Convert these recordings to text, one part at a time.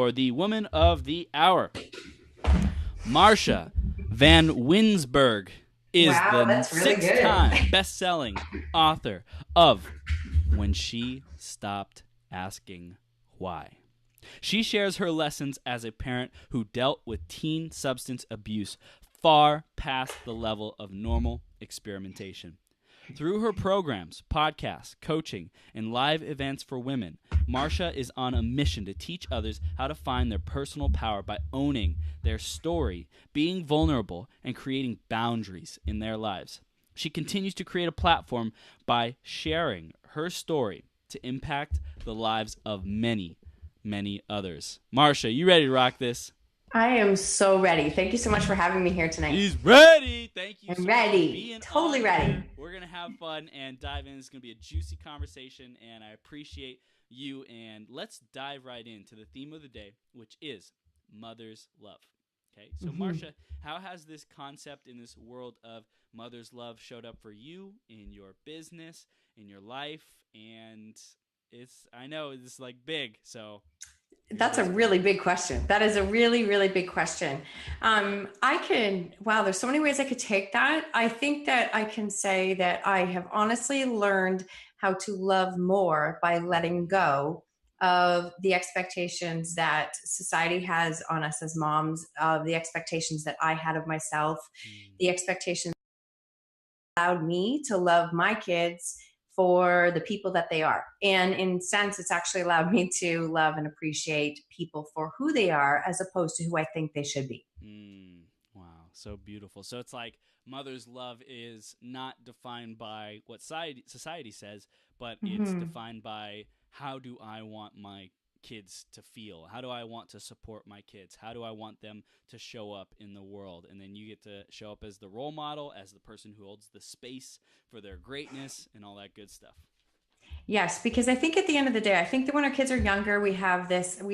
for the Woman of the Hour. Marsha Vanwynsberghe is Wow, the that's really good. six-time best-selling author of When She Stopped Asking Why. She shares her lessons as a parent who dealt with teen substance abuse far past the level of normal experimentation. Through her programs, podcasts, coaching, and live events for women, Marsha is on a mission to teach others how to find their personal power by owning their story, being vulnerable, and creating boundaries in their lives. She continues to create a platform by sharing her story to impact the lives of many, many others. Marsha, you ready to rock this? I am so ready. Thank you so much for having me here tonight. He's ready. Thank you I'm so much ready. for being Totally on ready. here. We're going to have fun and dive in. It's going to be a juicy conversation, and I appreciate you. And let's dive right into the theme of the day, which is mother's love. Okay, so Marsha, how has this concept in this world of mother's love showed up for you in your business, in your life? And I know it's like big, so That's a really big question. That is a really, really big question. There's so many ways I could take that. I think that I can say that I have honestly learned how to love more by letting go of the expectations that society has on us as moms, of the expectations that I had of myself, the expectations allowed me to love my kids for the people that they are. And in a sense, it's actually allowed me to love and appreciate people for who they are as opposed to who I think they should be. Wow, so beautiful. So it's like mother's love is not defined by what society says, but it's defined by how do I want my kids to feel? How do I want to support my kids? How do I want them to show up in the world? And then you get to show up as the role model, as the person who holds the space for their greatness and all that good stuff. Yes, because I think at the end of the day, I think that when our kids are younger, we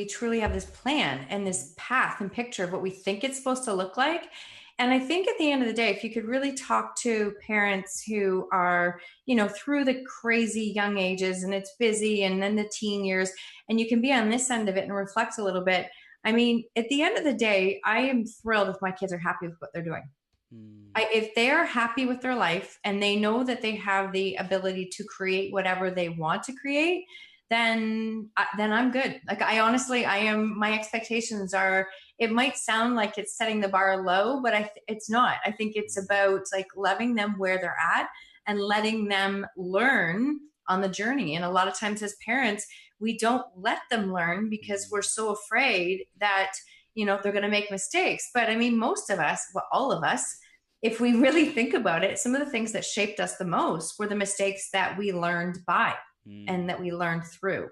truly have this plan and this path and picture of what we think it's supposed to look like. And I think at the end of the day, if you could really talk to parents who are, through the crazy young ages and it's busy and then the teen years, and you can be on this end of it and reflect a little bit. I mean, at the end of the day, I am thrilled if my kids are happy with what they're doing. If they're happy with their life and they know that they have the ability to create whatever they want to create, then I'm good. Like I am. My expectations are. It might sound like it's setting the bar low, but it's not. I think it's about like loving them where they're at and letting them learn on the journey. And a lot of times as parents, we don't let them learn because we're so afraid that they're going to make mistakes. But I mean, most of us, well, all of us, if we really think about it, some of the things that shaped us the most were the mistakes that we learned by and that we learned through.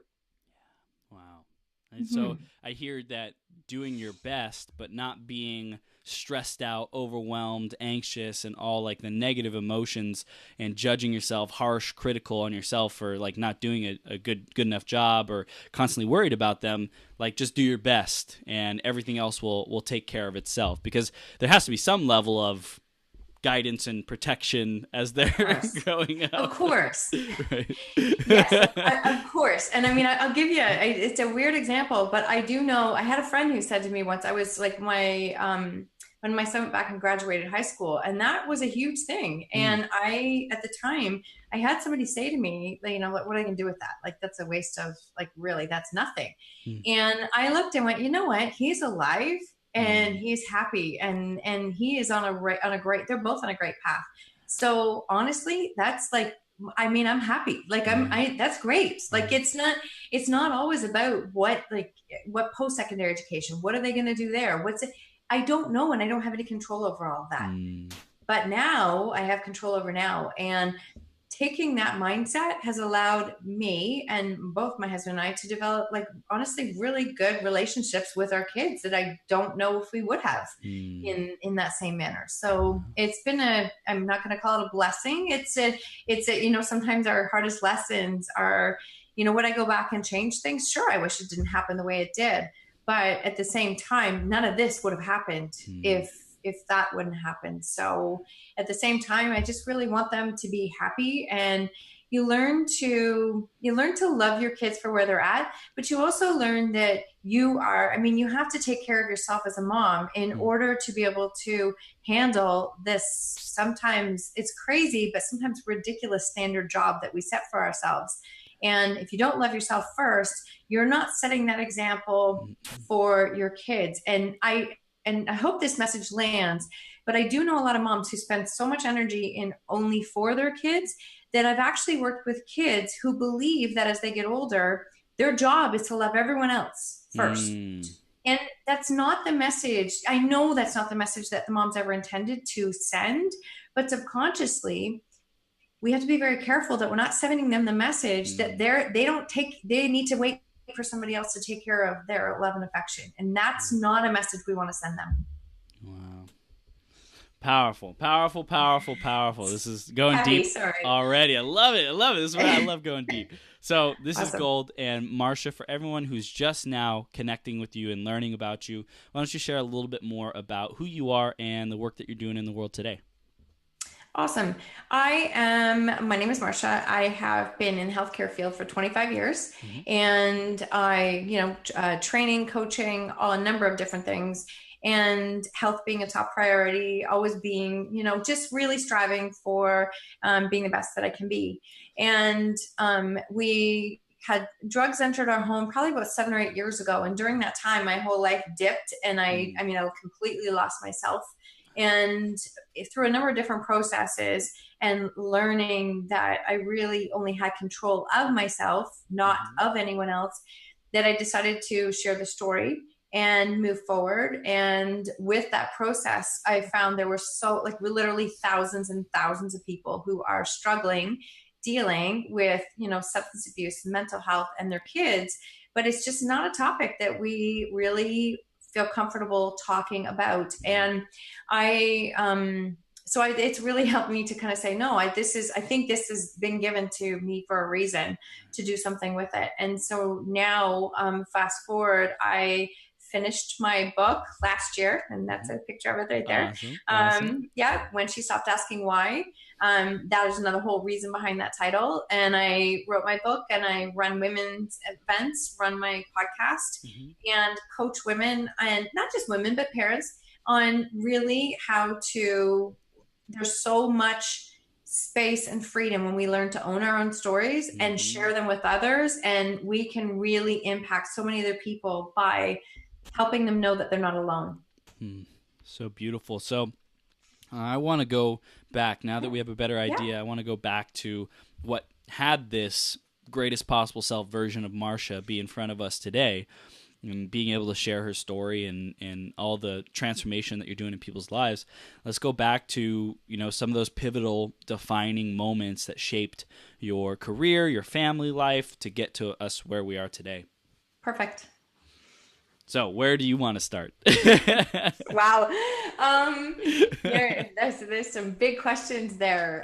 Wow. And so I hear that doing your best, but not being stressed out, overwhelmed, anxious, and all like the negative emotions and judging yourself, harsh, critical on yourself for like not doing a good enough job or constantly worried about them. Like just do your best and everything else will take care of itself, because there has to be some level of guidance and protection as they're growing up. Of course. Right. Yes, of course. And I mean, I'll give you, it's a weird example, but I do know, I had a friend who said to me once, I was like when my son went back and graduated high school, and that was a huge thing. And at the time, I had somebody say to me, what are I going to do with that? Like, that's a waste of, like, really, that's nothing. And I looked and went, you know what? He's alive. And he's happy, and he is on a great. They're both on a great path. So honestly, that's like, I mean, I'm happy. Like that's great. Like it's not always about what post-secondary education. What are they going to do there? I don't know, and I don't have any control over all of that. But now I have control over now, and taking that mindset has allowed me and both my husband and I to develop, like, honestly, really good relationships with our kids that I don't know if we would have in that same manner. So it's been I'm not going to call it a blessing. It's sometimes our hardest lessons are, would I go back and change things? Sure. I wish it didn't happen the way it did. But at the same time, none of this would have happened if that wouldn't happen. So at the same time, I just really want them to be happy. And, you learn to love your kids for where they're at, but you also learn that you have to take care of yourself as a mom in order to be able to handle this. Sometimes it's crazy, but sometimes ridiculous standard job that we set for ourselves. And if you don't love yourself first, you're not setting that example for your kids. And I hope this message lands, but I do know a lot of moms who spend so much energy in only for their kids that I've actually worked with kids who believe that as they get older, their job is to love everyone else first. And that's not the message. I know that's not the message that the mom's ever intended to send, but subconsciously, we have to be very careful that we're not sending them the message that they need to wait for somebody else to take care of their love and affection. And that's not a message we want to send them. Wow. Powerful. This is going deep already. I love it. This is where I love going deep. So this is gold. And Marsha, for everyone who's just now connecting with you and learning about you, why don't you share a little bit more about who you are and the work that you're doing in the world today? Awesome. My name is Marsha. I have been in the healthcare field for 25 years, and training, coaching, a number of different things, and health being a top priority, always being, just really striving for being the best that I can be. And we had drugs entered our home probably about 7 or 8 years ago. And during that time, my whole life dipped, and I completely lost myself. And through a number of different processes and learning that I really only had control of myself, not of anyone else, that I decided to share the story and move forward. And with that process, I found there were literally thousands and thousands of people who are struggling, dealing with, substance abuse, mental health, and their kids. But it's just not a topic that we really feel comfortable talking about. And it's really helped me to kind of say, no, I think this has been given to me for a reason to do something with it. And so now, fast forward, I finished my book last year, and that's a picture of it right there. Awesome. When She Stopped Asking Why. That is another whole reason behind that title. And I wrote my book, and I run women's events, run my podcast, and coach women, and not just women, but parents, on really how to, there's so much space and freedom when we learn to own our own stories and share them with others. And we can really impact so many other people by helping them know that they're not alone. So beautiful. So I want to go back, now that we have a better idea, I want to go back to what had this greatest possible self version of Marsha be in front of us today, and being able to share her story and all the transformation that you're doing in people's lives. Let's go back to, some of those pivotal defining moments that shaped your career, your family life, to get to us where we are today. Perfect. So where do you want to start? Wow. There's some big questions there.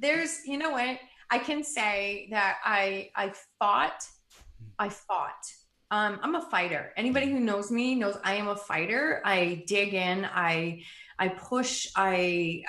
You know what? I can say that I fought. I'm a fighter. Anybody who knows me knows I am a fighter. I dig in. I push. I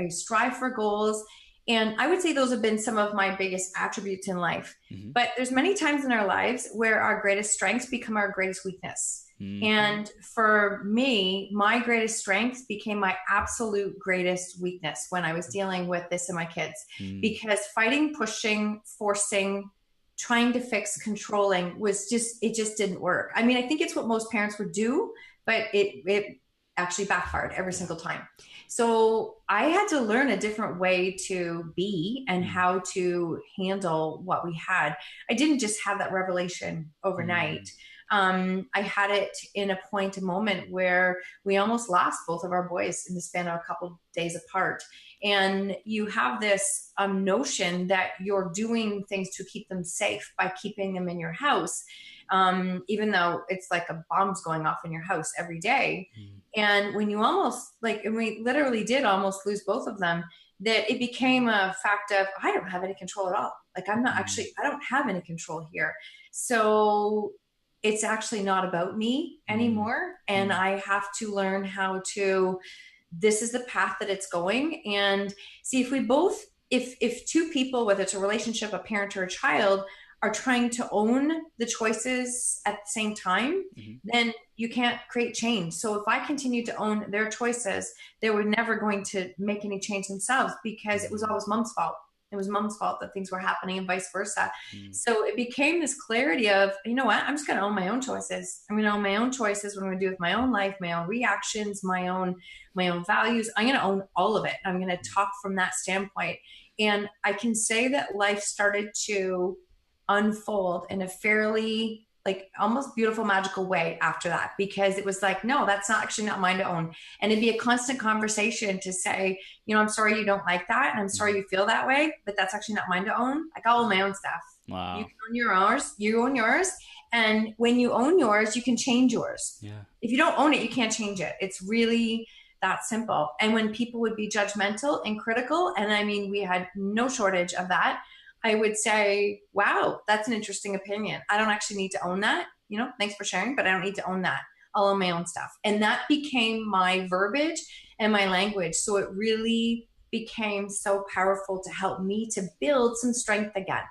strive for goals. And I would say those have been some of my biggest attributes in life. But there's many times in our lives where our greatest strengths become our greatest weakness. And for me, my greatest strength became my absolute greatest weakness when I was dealing with this in my kids. Because fighting, pushing, forcing, trying to fix, controlling it just didn't work. I think it's what most parents would do, but it actually backfired every single time. So I had to learn a different way to be and how to handle what we had. I didn't just have that revelation overnight. I had it in a moment where we almost lost both of our boys in the span of a couple of days apart. And you have this notion that you're doing things to keep them safe by keeping them in your house, even though it's like a bomb's going off in your house every day. And when you and we literally did almost lose both of them, that it became a fact of, I don't have any control at all. I don't have any control here. So it's actually not about me anymore. And I have to learn how to, this is the path that it's going. And see, if we both if two people, whether it's a relationship, a parent or a child, are trying to own the choices at the same time, then you can't create change. So if I continue to own their choices, they were never going to make any change themselves, because it was always mom's fault. It was mom's fault that things were happening, and vice versa. So it became this clarity of, you know what, I'm just going to own my own choices. I'm going to own my own choices, what I'm going to do with my own life, my own reactions, my own values. I'm going to own all of it. I'm going to talk from that standpoint. And I can say that life started to unfold in a fairly, like, almost beautiful, magical way after that, because it was like, no, that's not actually not mine to own. And it'd be a constant conversation to say, you know, I'm sorry you don't like that, and I'm sorry you feel that way, but that's actually not mine to own. Like, I'll own my own stuff. Wow. You can own yours, you own yours. And when you own yours, you can change yours. Yeah. If you don't own it, you can't change it. It's really that simple. And when people would be judgmental and critical, and I mean, we had no shortage of that, I would say, wow, that's an interesting opinion. I don't actually need to own that. You know, thanks for sharing, but I don't need to own that. I'll own my own stuff. And that became my verbiage and my language. So it really became so powerful to help me to build some strength again.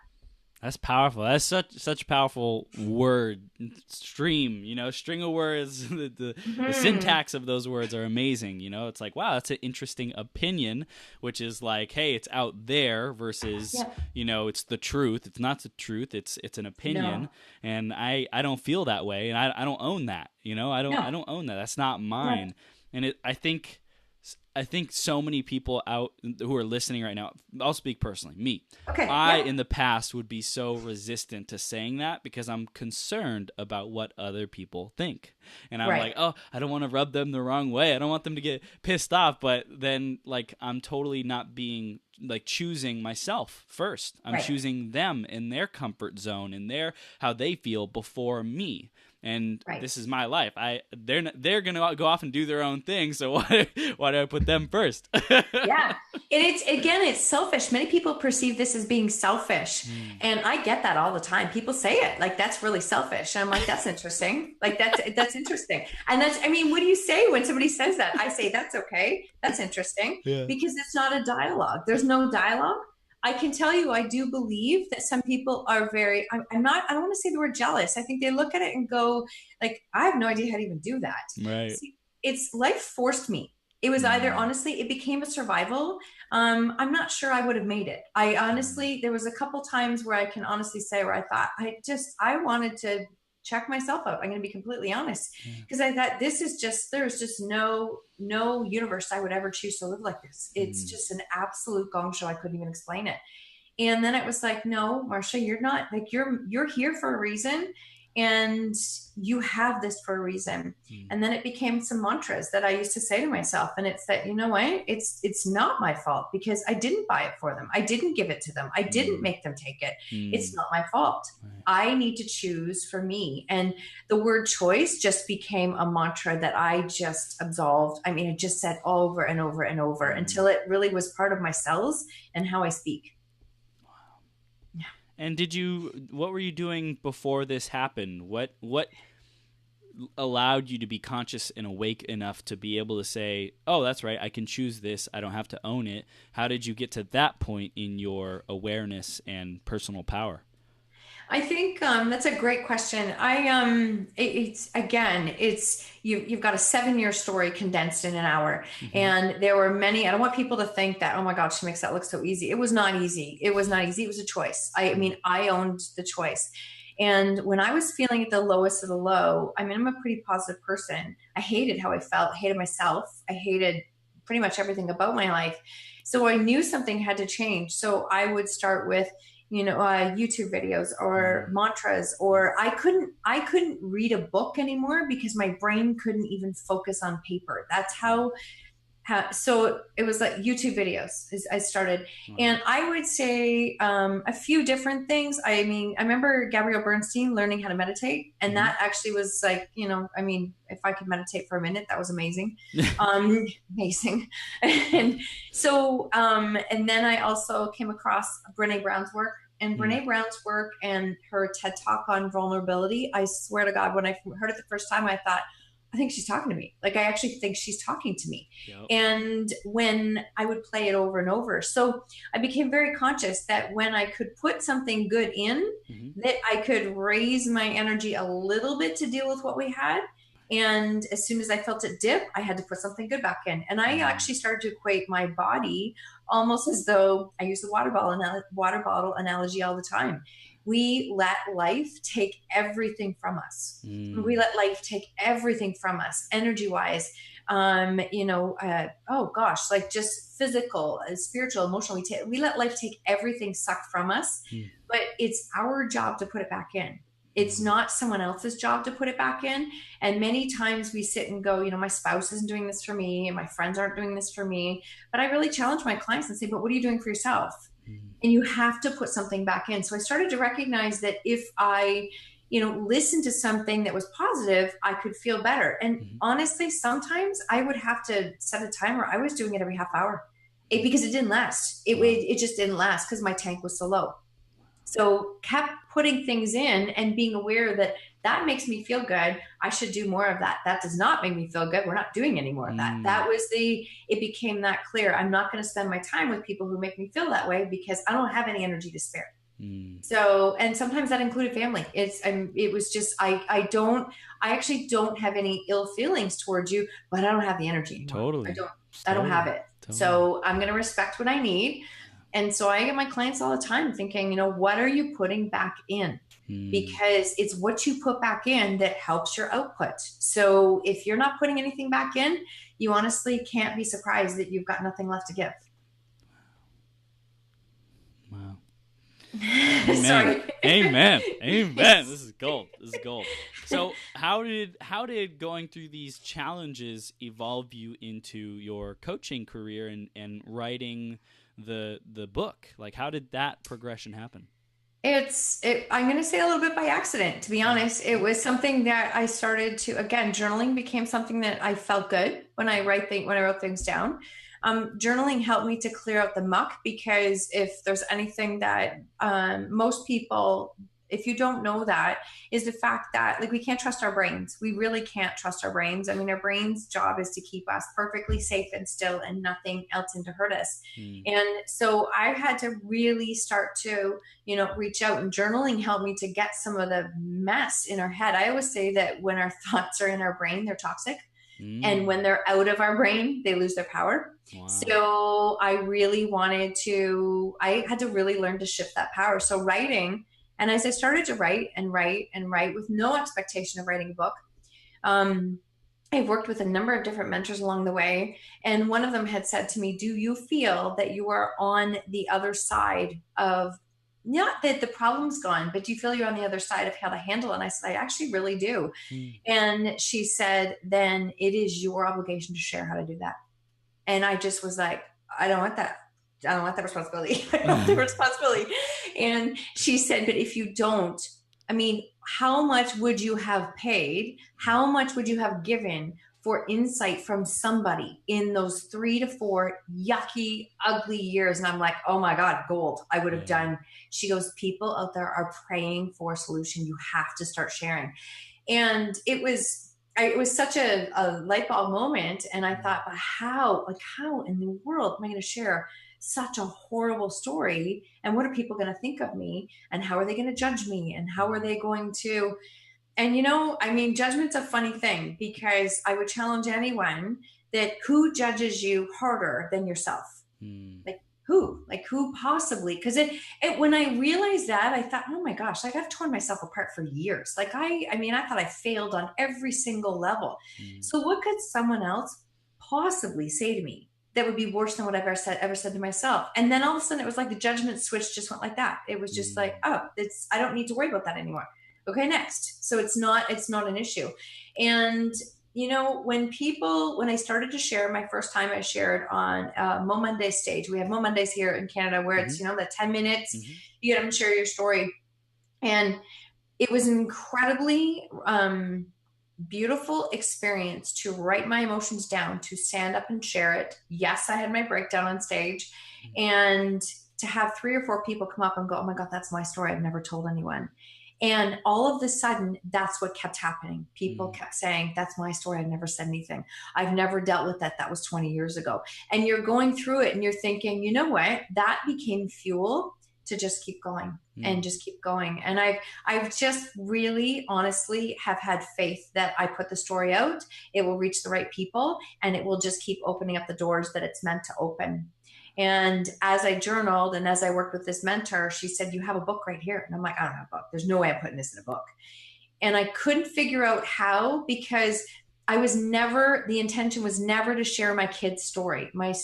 That's powerful. That's such a powerful word stream, you know, string of words. The syntax of those words are amazing. You know, it's like, wow, that's an interesting opinion, which is like, hey, it's out there versus, you know, it's the truth. It's not the truth. It's an opinion. No. And I don't feel that way. And I don't own that. You know, I don't own that. That's not mine. No. And I think so many people out who are listening right now, I'll speak personally, me. Okay. I, in the past, would be so resistant to saying that because I'm concerned about what other people think. And I'm like, oh, I don't want to rub them the wrong way. I don't want them to get pissed off. But then, like, I'm totally not being, like, choosing myself first. I'm choosing them in their comfort zone and how they feel before me. And this is my life. They're gonna go off and do their own thing. So why do I put them first? Yeah, and it's selfish. Many people perceive this as being selfish, and I get that all the time. People say it like, that's really selfish. And I'm like, that's interesting. Like that's interesting. And I mean, what do you say when somebody says that? I say, that's okay. That's interesting, because it's not a dialogue. There's no dialogue. I can tell you, I do believe that some people are very, I don't want to say the word jealous. I think they look at it and go, like, I have no idea how to even do that. Right. See, it's life forced me. It was either, honestly, it became a survival. I'm not sure I would have made it. I honestly, there was a couple times where I can honestly say where I thought, I wanted to check myself out. I'm going to be completely honest, because I thought there's just no universe I would ever choose to live like this. It's just an absolute gong show. I couldn't even explain it. And then it was like, no, Marsha, you're not, like, you're here for a reason, and you have this for a reason. And then it became some mantras that I used to say to myself. And it's that, you know what, it's not my fault, because I didn't buy it for them. I didn't give it to them. I didn't make them take it. It's not my fault. I need to choose for me. And the word choice just became a mantra that I just absolved. I mean, it just said over and over and over until it really was part of my cells and how I speak. And what were you doing before this happened? What allowed you to be conscious and awake enough to be able to say, oh, that's right, I can choose this, I don't have to own it? How did you get to that point in your awareness and personal power? I think that's a great question. You've got a 7-year story condensed in an hour, and there were many. I don't want people to think that, oh my God, she makes that look so easy. It was not easy. It was a choice. I mean, I owned the choice. And when I was feeling at the lowest of the low, I mean, I'm a pretty positive person. I hated how I felt. I hated myself. I hated pretty much everything about my life. So I knew something had to change. So I would start with, YouTube videos or mantras, or I couldn't read a book anymore because my brain couldn't even focus on paper. That's how so it was like YouTube videos I started. And I would say a few different things. I mean, I remember Gabrielle Bernstein learning how to meditate, and that actually was like, I mean, if I could meditate for a minute, that was amazing. Amazing. And so, and then I also came across Brené Brown's work. And Brené Brown's work and her TED Talk on vulnerability, I swear to God, when I heard it the first time, I thought I think she's talking to me. Like, I actually think she's talking to me. Yep. And when I would play it over and over. So I became very conscious that when I could put something good in, that I could raise my energy a little bit to deal with what we had. And as soon as I felt it dip, I had to put something good back in. And I actually started to equate my body almost as though I use the water bottle analogy all the time. We let life take everything from us. We let life take everything from us, energy wise. Oh gosh, like just physical, spiritual, emotional. We let life take everything sucked from us, but it's our job to put it back in. It's not someone else's job to put it back in. And many times we sit and go, my spouse isn't doing this for me, and my friends aren't doing this for me. But I really challenge my clients and say, but what are you doing for yourself? And you have to put something back in. So I started to recognize that if I, listened to something that was positive, I could feel better. And honestly, sometimes I would have to set a timer. I was doing it every half hour because it didn't last. It just didn't last because my tank was so low. So kept putting things in and being aware that that makes me feel good. I should do more of that. That does not make me feel good. We're not doing any more of that. It became that clear. I'm not going to spend my time with people who make me feel that way because I don't have any energy to spare. So, and sometimes that included family. It was just, I actually don't have any ill feelings towards you, but I don't have the energy anymore. Totally. I don't have it. Totally. So I'm going to respect what I need. And so I get my clients all the time thinking, what are you putting back in? Because it's what you put back in that helps your output. So if you're not putting anything back in, you honestly can't be surprised that you've got nothing left to give. Wow. Amen. Sorry. Amen. This is gold. So how did going through these challenges evolve you into your coaching career and writing the book? Like, how did that progression happen? I'm going to say a little bit by accident, to be honest. It was something that I started to, again, journaling became something that I felt good when I wrote things down. Journaling helped me to clear out the muck, because if there's anything that most people, if you don't know that, is the fact that, like, we can't trust our brains. We really can't trust our brains. I mean, our brain's job is to keep us perfectly safe and still and nothing else in to hurt us. And so I had to really start to, reach out, and journaling helped me to get some of the mess in our head. I always say that when our thoughts are in our brain, they're toxic. And when they're out of our brain, they lose their power. Wow. So I had to really learn to shift that power. So writing. And as I started to write with no expectation of writing a book, I've worked with a number of different mentors along the way. And one of them had said to me, do you feel that you are on the other side of, not that the problem's gone, but do you feel you're on the other side of how to handle it? And I said, I actually really do. And she said, then it is your obligation to share how to do that. And I just was like, I don't want that. I don't want that responsibility. I don't want the responsibility. And she said, but if you don't, I mean, how much would you have paid? How much would you have given for insight from somebody in those 3 to 4 yucky, ugly years? And I'm like, oh my God, gold. I would have done. She goes, people out there are praying for a solution. You have to start sharing. And it was such a light bulb moment. And I thought, but how in the world am I going to share such a horrible story? And what are people going to think of me? And how are they going to judge me? And how are they going to, and judgment's a funny thing, because I would challenge anyone that who judges you harder than yourself? Like who possibly? Because when I realized that, I thought, oh my gosh, like I've torn myself apart for years. Like I thought I failed on every single level. So what could someone else possibly say to me that would be worse than what I've ever said to myself? And then all of a sudden it was like the judgment switch just went like that. It was just like, oh, I don't need to worry about that anymore. Okay, next. So it's not an issue. And when I started to share, my first time I shared on Mo Monday stage. We have Mo Mondays here in Canada where it's, the 10 minutes, you get them to share your story. And it was an incredibly beautiful experience to write my emotions down, to stand up and share it. Yes, I had my breakdown on stage, and to have 3 or 4 people come up and go, oh my God, that's my story. I've never told anyone. And all of a sudden, that's what kept happening. People Mm. kept saying, that's my story. I've never said anything. I've never dealt with that. That was 20 years ago. And you're going through it and you're thinking, you know what? That became fuel to just keep going and Mm. just keep going. And I've just really honestly have had faith that I put the story out, it will reach the right people, and it will just keep opening up the doors that it's meant to open. And as I journaled and as I worked with this mentor, she said, you have a book right here. And I'm like, I don't have a book. There's no way I'm putting this in a book. And I couldn't figure out how, because the intention was never to share my kid's story. My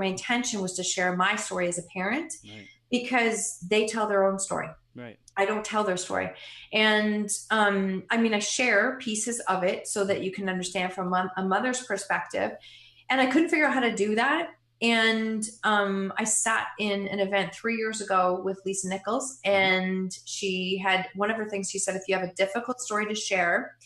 intention was to share my story as a parent, Right. because they tell their own story. Right. I don't tell their story. And I mean, I share pieces of it so that you can understand from a mother's perspective. And I couldn't figure out how to do that. And I sat in an event 3 years ago with Lisa Nichols, and she had one of her things. She said, if you have a difficult story to share,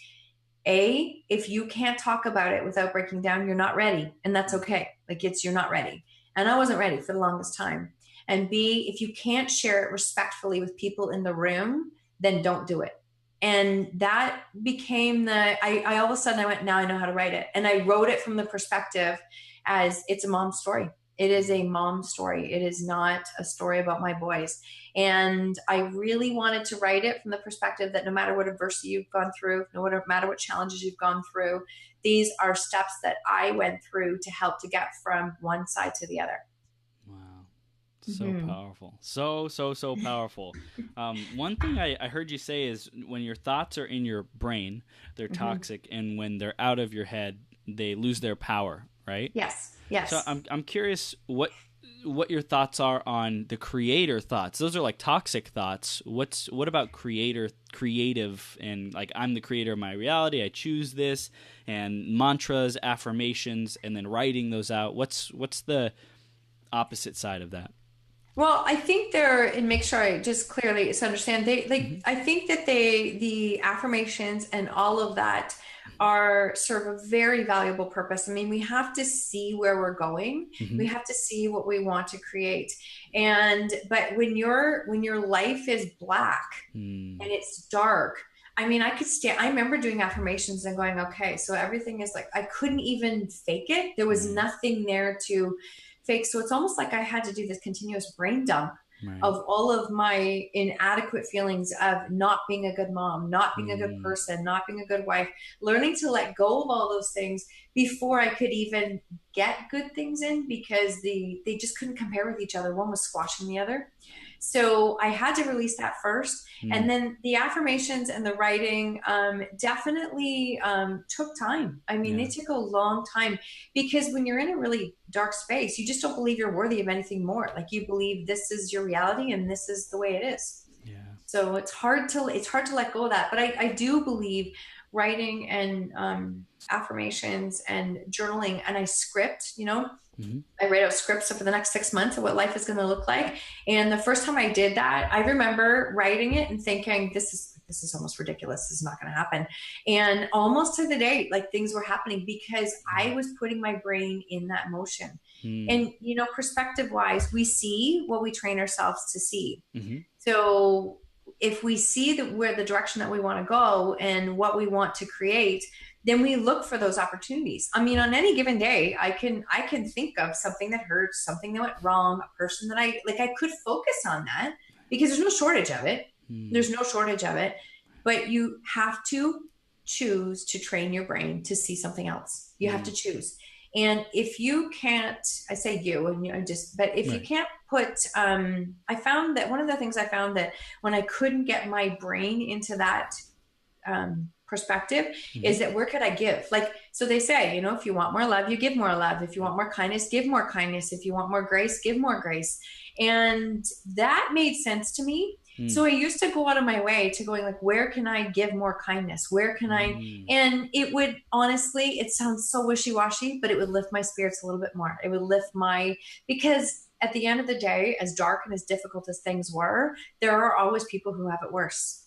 if you can't talk about it without breaking down, you're not ready. And that's okay. Like, you're not ready. And I wasn't ready for the longest time. And B, if you can't share it respectfully with people in the room, then don't do it. And that became I all of a sudden I went, now I know how to write it. And I wrote it from the perspective as it's a mom's story. It is a mom story. It is not a story about my boys. And I really wanted to write it from the perspective that no matter what adversity you've gone through, no matter what challenges you've gone through, these are steps that I went through to help to get from one side to the other. Wow. So powerful. So powerful. One thing I heard you say is when your thoughts are in your brain, they're toxic, and when they're out of your head, they lose their power, right? Yes. So I'm curious what your thoughts are on the creator thoughts. Those are like toxic thoughts. What about creative, and like, I'm the creator of my reality, I choose this, and mantras, affirmations, and then writing those out. What's the opposite side of that? Well, I think and make sure I just clearly understand, I think that the affirmations and all of that serve a very valuable purpose. I mean, we have to see where we're going. Mm-hmm. We have to see what we want to create. But when your life is black and it's dark, I mean, I remember doing affirmations and going, okay, so everything is like, I couldn't even fake it. There was nothing there to fake. So it's almost like I had to do this continuous brain dump of all of my inadequate feelings of not being a good mom, not being a good person, not being a good wife, learning to let go of all those things before I could even get good things in, because they just couldn't compare with each other. One was squashing the other. So I had to release that first. And then the affirmations and the writing definitely took time. I mean, they took a long time, because when you're in a really dark space, you just don't believe you're worthy of anything more. Like, you believe this is your reality and this is the way it is. Yeah. So it's hard to let go of that. But I do believe writing and affirmations and journaling, and I script, I write out scripts for the next 6 months of what life is going to look like. And the first time I did that, I remember writing it and thinking, this is almost ridiculous. This is not going to happen. And almost to the day, like, things were happening because I was putting my brain in that motion. And, perspective wise, we see what we train ourselves to see. So if we see where the direction that we want to go and what we want to create, then we look for those opportunities. I mean, on any given day, I can think of something that hurts, something that went wrong, a person that I could focus on that, because there's no shortage of it. There's no shortage of it, but you have to choose to train your brain to see something else. You have to choose. And if you can't, I say you, and but if you can't put, I found that one of the things I found that when I couldn't get my brain into that perspective is that where could I give? Like, so they say, if you want more love, you give more love. If you want more kindness, give more kindness. If you want more grace, give more grace. And that made sense to me. So I used to go out of my way to going like, where can I give more kindness? Where can I, and it would, honestly, it sounds so wishy-washy, but it would lift my spirits a little bit more. It would lift because at the end of the day, as dark and as difficult as things were, there are always people who have it worse.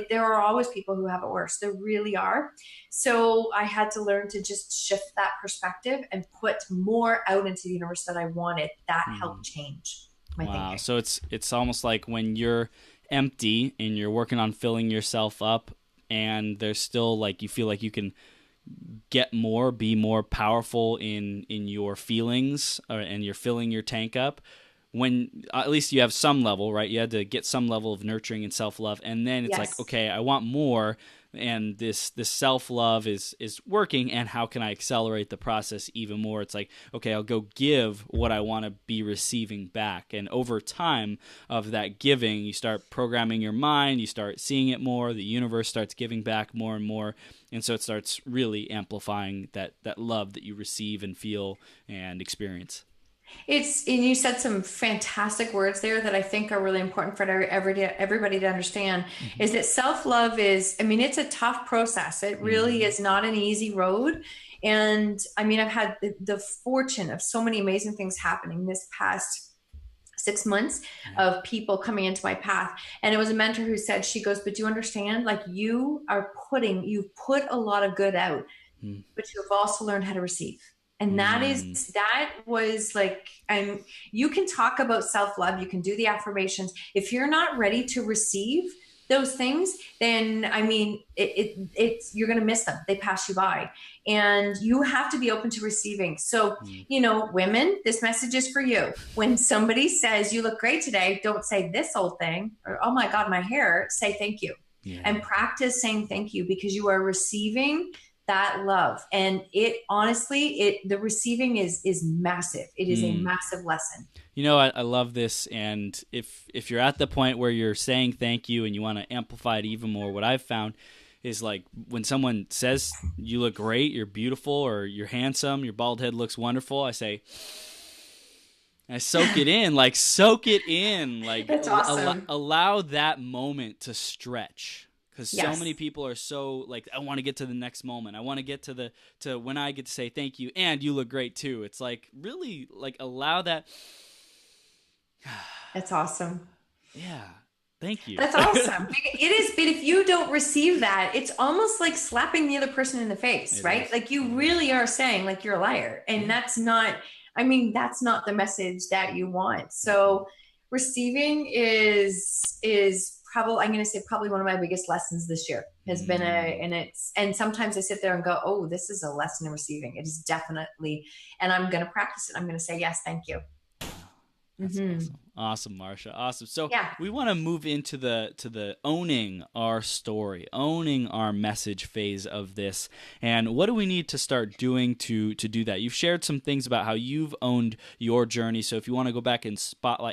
There are always people who have it worse. There really are. So I had to learn to just shift that perspective and put more out into the universe that I wanted. That helped change my thinking. So it's almost like when you're empty and you're working on filling yourself up, and there's still like you feel like you can get more, be more powerful in your feelings, and you're filling your tank up, when at least you have some level, right? You had to get some level of nurturing and self-love, and then it's like, Yes. okay, I want more, and this self-love is working, and how can I accelerate the process even more? It's like, okay, I'll go give what I want to be receiving back, and over time of that giving, you start programming your mind, you start seeing it more, the universe starts giving back more and more, and so it starts really amplifying that love that you receive and feel and experience. And you said some fantastic words there that I think are really important for everybody to understand Mm-hmm. is that self-love is, I mean, it's a tough process. It really Mm-hmm. is not an easy road. And I mean, I've had the fortune of so many amazing things happening this past 6 months Yeah. of people coming into my path. And it was a mentor who said, she goes, but do you understand? Like you've put a lot of good out, but you have also learned how to receive. And Mm-hmm. that was like, and you can talk about self-love, you can do the affirmations. If you're not ready to receive those things, then I mean, it's you're going to miss them. They pass you by, and you have to be open to receiving. So, women, this message is for you. When somebody says you look great today, don't say this old thing or oh my God, my hair. Say thank you, Yeah. and practice saying thank you because you are receiving that love. And it honestly, the receiving is massive. It is a Mm. massive lesson. I love this, and if you're at the point where you're saying thank you and you want to amplify it even more, what I've found is like when someone says you look great, you're beautiful, or you're handsome, your bald head looks wonderful, I soak it in, like soak it in, like That's awesome. allow that moment to stretch. Because so many Yes. people are so like, I want to get to the next moment. I want to get to when I get to say thank you and you look great too. It's like really like allow that. That's awesome. Yeah, thank you. That's awesome. It is, but if you don't receive that, it's almost like slapping the other person in the face, It right? is. Like you It is. really are saying like you're a liar. And Yeah. that's not, I mean, that's not the message that you want. Mm-mm. So receiving is probably, I'm going to say probably one of my biggest lessons this year has been Mm. and sometimes I sit there and go, oh, this is a lesson in receiving. It is definitely, and I'm going to practice it. I'm going to say, yes, thank you. That's Hmm. awesome. Awesome, Marsha. Awesome. So Yeah. we want to move into the owning our story, owning our message phase of this. And what do we need to start doing to do that? You've shared some things about how you've owned your journey. So if you want to go back and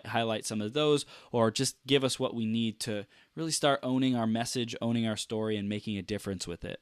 highlight some of those, or just give us what we need to really start owning our message, owning our story, and making a difference with it.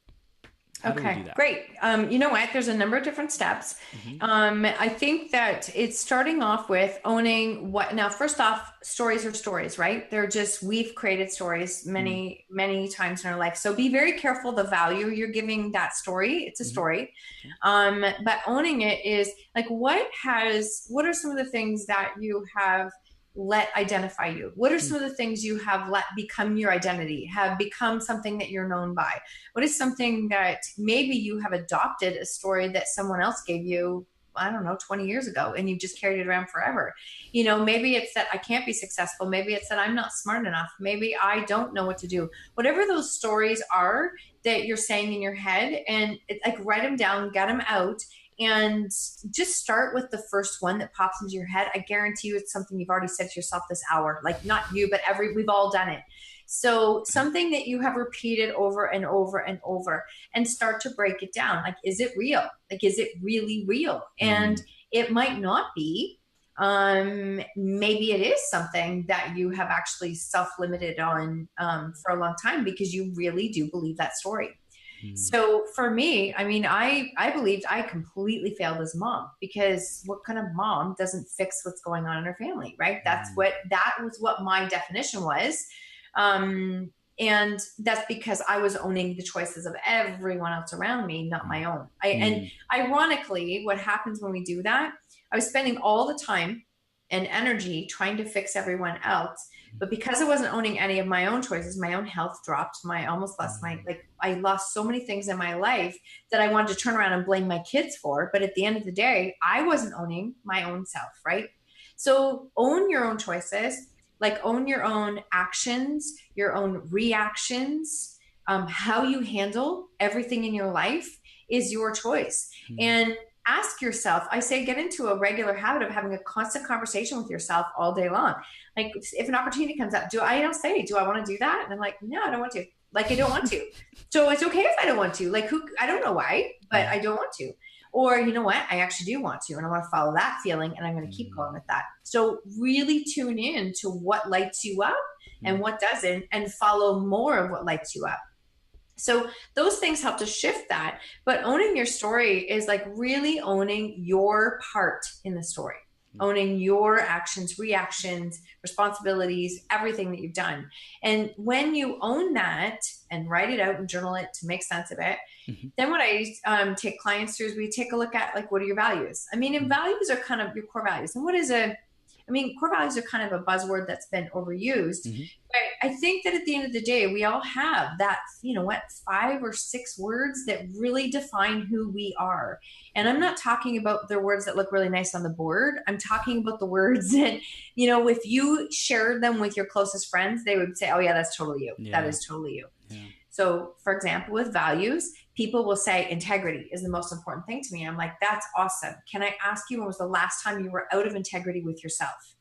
How do we do Okay, that? great. You know what? There's a number of different steps. Mm-hmm. I think that it's starting off with owning what. Now, first off, stories are stories, right? They're just, we've created stories many, many times in our life. So be very careful the value you're giving that story. It's a Mm-hmm. story. Okay. But owning it is like, what are some of the things that you have let identify you? What are some of the things you have let become your identity, have become something that you're known by? What is something that maybe you have adopted a story that someone else gave you, I don't know, 20 years ago, and you've just carried it around forever? Maybe it's that I can't be successful. Maybe it's that I'm not smart enough. Maybe I don't know what to do. Whatever those stories are that you're saying in your head, and like write them down, get them out, and just start with the first one that pops into your head. I guarantee you it's something you've already said to yourself this hour. Like not you, but we've all done it. So something that you have repeated over and over and over, and start to break it down. Like, is it real? Like, is it really real? And Mm. it might not be. Maybe it is something that you have actually self-limited on for a long time because you really do believe that story. Mm. So for me, I mean, I believed I completely failed as a mom, because what kind of mom doesn't fix what's going on in her family, right? Mm. That was what my definition was. And that's because I was owning the choices of everyone else around me, not my own. And Mm. ironically, what happens when we do that, I was spending all the time and energy trying to fix everyone else. But because I wasn't owning any of my own choices, my own health dropped. I almost lost Mm. I lost so many things in my life that I wanted to turn around and blame my kids for. But at the end of the day, I wasn't owning my own self, right? So own your own choices, Like own your own actions, your own reactions, how you handle everything in your life is your choice. And ask yourself, I say, get into a regular habit of having a constant conversation with yourself all day long. Like if an opportunity comes up, do I want to do that? And I'm like, no, I don't want to. Like, I don't want to. So it's okay if I don't want to. Like, I don't know why, but I don't want to. Or, you know what? I actually do want to, and I want to follow that feeling, and I'm going to keep going with that. So really tune in to what lights you up and what doesn't, and follow more of what lights you up. So those things help to shift that. But owning your story is like really owning your part in the story, owning your actions, reactions, responsibilities, everything that you've done. And when you own that and write it out and journal it to make sense of it, then what I take clients through is we take a look at, like, what are your values? I mean, and values are kind of your core values. And core values are kind of a buzzword that's been overused. But I think that at the end of the day, we all have that, 5 or 6 words that really define who we are. And I'm not talking about the words that look really nice on the board. I'm talking about the words that, if you shared them with your closest friends, they would say, oh yeah, that's totally you. Yeah. That is totally you. Yeah. So for example, with values, people will say integrity is the most important thing to me. I'm like, that's awesome. Can I ask you, when was the last time you were out of integrity with yourself?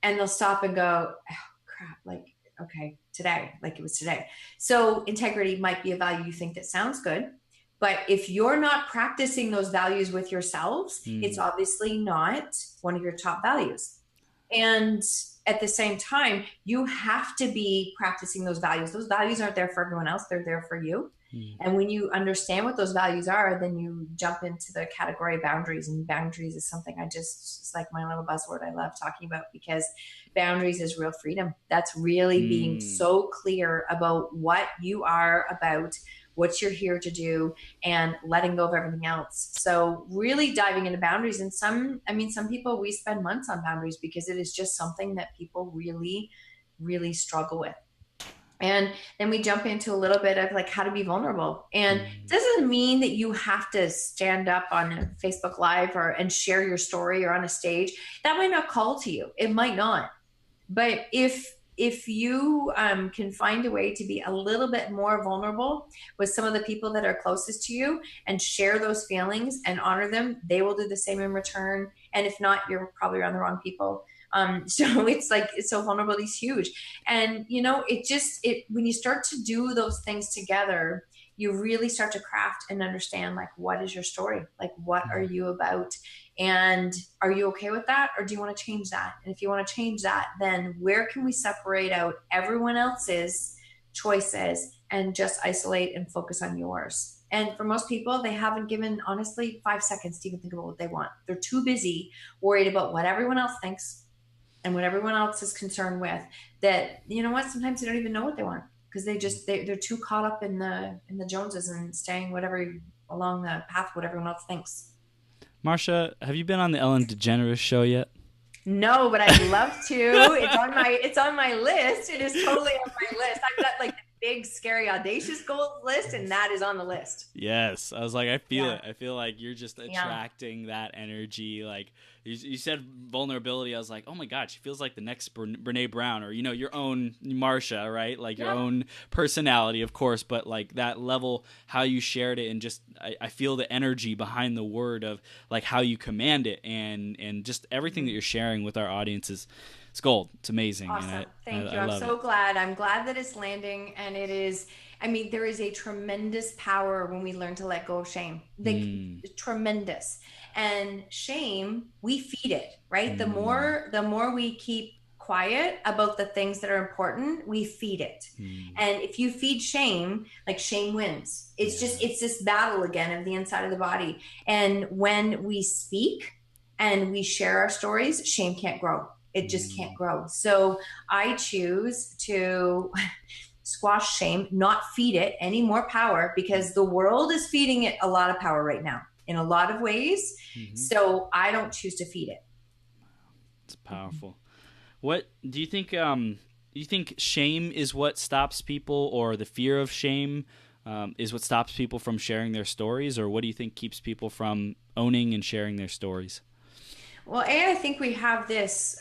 And they'll stop and go, oh crap, like, okay, today, like it was today. So integrity might be a value you think that sounds good, but if you're not practicing those values with yourselves, it's obviously not one of your top values. And at the same time, you have to be practicing those values. Those values aren't there for everyone else. They're there for you. And when you understand what those values are, then you jump into the category of boundaries. And boundaries is something it's like my little buzzword I love talking about, because boundaries is real freedom. That's really being so clear about what you are about, what you're here to do, and letting go of everything else. So really diving into boundaries. And some people, we spend months on boundaries because it is just something that people really, really struggle with. And then we jump into a little bit of like how to be vulnerable. And it doesn't mean that you have to stand up on a Facebook Live and share your story or on a stage. That might not call to you. It might not. But if you can find a way to be a little bit more vulnerable with some of the people that are closest to you and share those feelings and honor them, they will do the same in return. And if not, you're probably around the wrong people. So it's like, so vulnerability is huge. And, when you start to do those things together, you really start to craft and understand, like, what is your story? Like, what are you about? And are you okay with that? Or do you want to change that? And if you want to change that, then where can we separate out everyone else's choices and just isolate and focus on yours? And for most people, they haven't given, honestly, 5 seconds to even think about what they want. They're too busy worried about what everyone else thinks and what everyone else is concerned with, that, sometimes they don't even know what they want, because they're too caught up in the Joneses and staying along the path what everyone else thinks. Marsha, have you been on the Ellen DeGeneres show yet? No, but I'd love to. It's on my list. It is totally on my list. I've got like the big, scary, audacious goals list, and that is on the list. Yes. I was like, I feel it. I feel like you're just attracting that energy. Like you said vulnerability. I was like, oh my God, she feels like the next Brene Brown, or, your own Marsha, right? Like your own personality, of course, but like that level, how you shared it, and just, I feel the energy behind the word of like how you command it, and just everything that you're sharing with our audiences. It's gold. It's amazing. Awesome. Thank you. I'm so glad. I'm glad that it's landing. And it is, there is a tremendous power when we learn to let go of shame. Tremendous. And shame, we feed it, right? The more we keep quiet about the things that are important, we feed it. And if you feed shame, like, shame wins. It's this battle again of the inside of the body. And when we speak and we share our stories, shame can't grow. It just can't grow. So I choose to squash shame, not feed it any more power, because the world is feeding it a lot of power right now in a lot of ways. So I don't choose to feed it. It's powerful. What do you think? You think shame is what stops people, or the fear of shame is what stops people from sharing their stories? Or what do you think keeps people from owning and sharing their stories? Well, I think we have this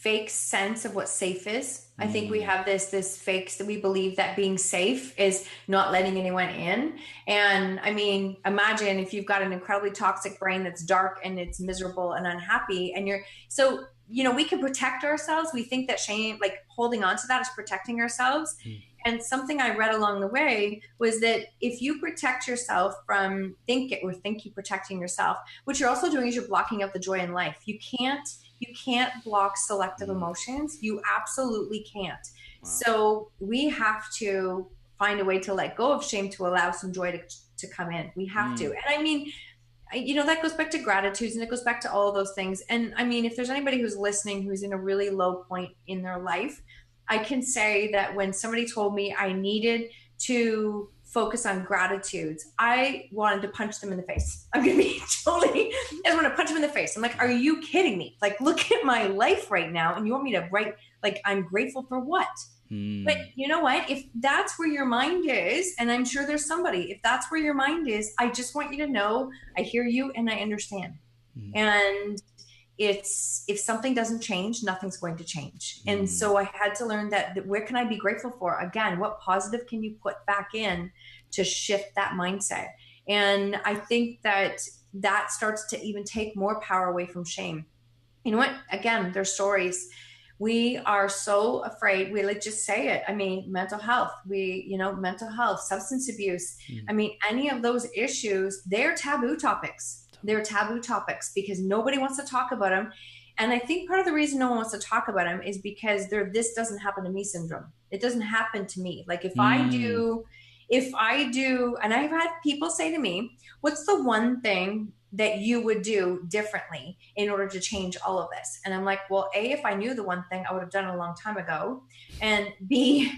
fake sense of what safe is. I think we have this fake that we believe that being safe is not letting anyone in. And I mean, imagine if you've got an incredibly toxic brain that's dark and it's miserable and unhappy, and so we can protect ourselves. We think that shame, like holding on to that, is protecting ourselves. And something I read along the way was that if you protect yourself from think you protecting yourself, what you're also doing is you're blocking out the joy in life. You can't block selective emotions. You absolutely can't. Wow. So we have to find a way to let go of shame to allow some joy to come in. We have to. And I mean, that goes back to gratitude, and it goes back to all of those things. And I mean, if there's anybody who's listening who's in a really low point in their life, I can say that when somebody told me I needed to focus on gratitudes, I wanted to punch them in the face. I'm going to be I just want to punch them in the face. I'm like, are you kidding me? Like, look at my life right now. And you want me to write, like, I'm grateful for what? But you know what? If that's where your mind is, and I'm sure there's somebody, if that's where your mind is, I just want you to know I hear you and I understand. And if something doesn't change, nothing's going to change. And so I had to learn that where can I be grateful for? Again, what positive can you put back in to shift that mindset? And I think that starts to even take more power away from shame. You know what? Again, there's stories. We are so afraid. We just say it. I mean, mental health, mental health, substance abuse. I mean, any of those issues, they're taboo topics. They're taboo topics because nobody wants to talk about them. And I think part of the reason no one wants to talk about them is because this doesn't happen to me syndrome. It doesn't happen to me. Like if I do, and I've had people say to me, what's the one thing that you would do differently in order to change all of this? And I'm like, well, A, if I knew the one thing, I would have done it a long time ago. And B,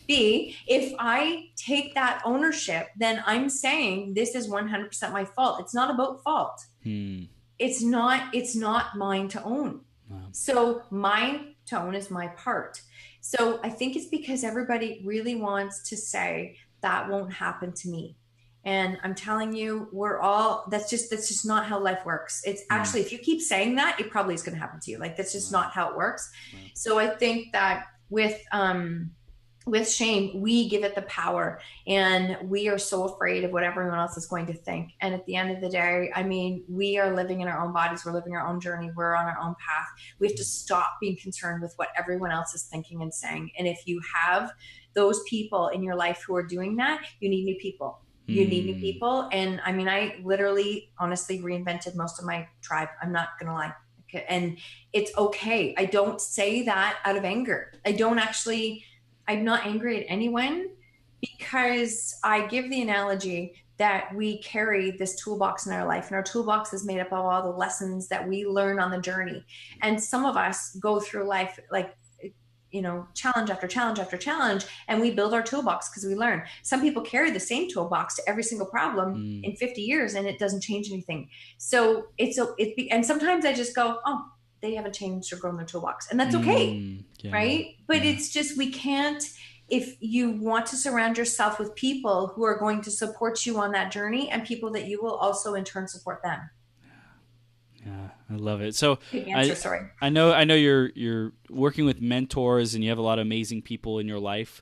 if I take that ownership, then I'm saying this is 100% my fault. It's not about fault. It's not mine to own. Wow. So my tone is my part. So I think it's because everybody really wants to say that won't happen to me. And I'm telling you, that's just not how life works. It's actually, if you keep saying that, it probably is going to happen to you. Like, that's just not how it works. So I think that with shame, we give it the power, and we are so afraid of what everyone else is going to think. And at the end of the day, I mean, we are living in our own bodies. We're living our own journey. We're on our own path. We have to stop being concerned with what everyone else is thinking and saying. And if you have those people in your life who are doing that, you need new people. You need new people. And I mean, I literally, honestly reinvented most of my tribe. I'm not going to lie. And it's okay. I don't say that out of anger. I'm not angry at anyone, because I give the analogy that we carry this toolbox in our life, and our toolbox is made up of all the lessons that we learn on the journey. And some of us go through life like, challenge after challenge after challenge, and we build our toolbox because we learn. Some people carry the same toolbox to every single problem in 50 years, and it doesn't change anything. So and sometimes I just go, oh, they haven't changed or grown their toolbox, and that's okay, right? But it's just, we can't. If you want to surround yourself with people who are going to support you on that journey, and people that you will also in turn support them. Yeah, I love it. So sorry. I know you're working with mentors, and you have a lot of amazing people in your life.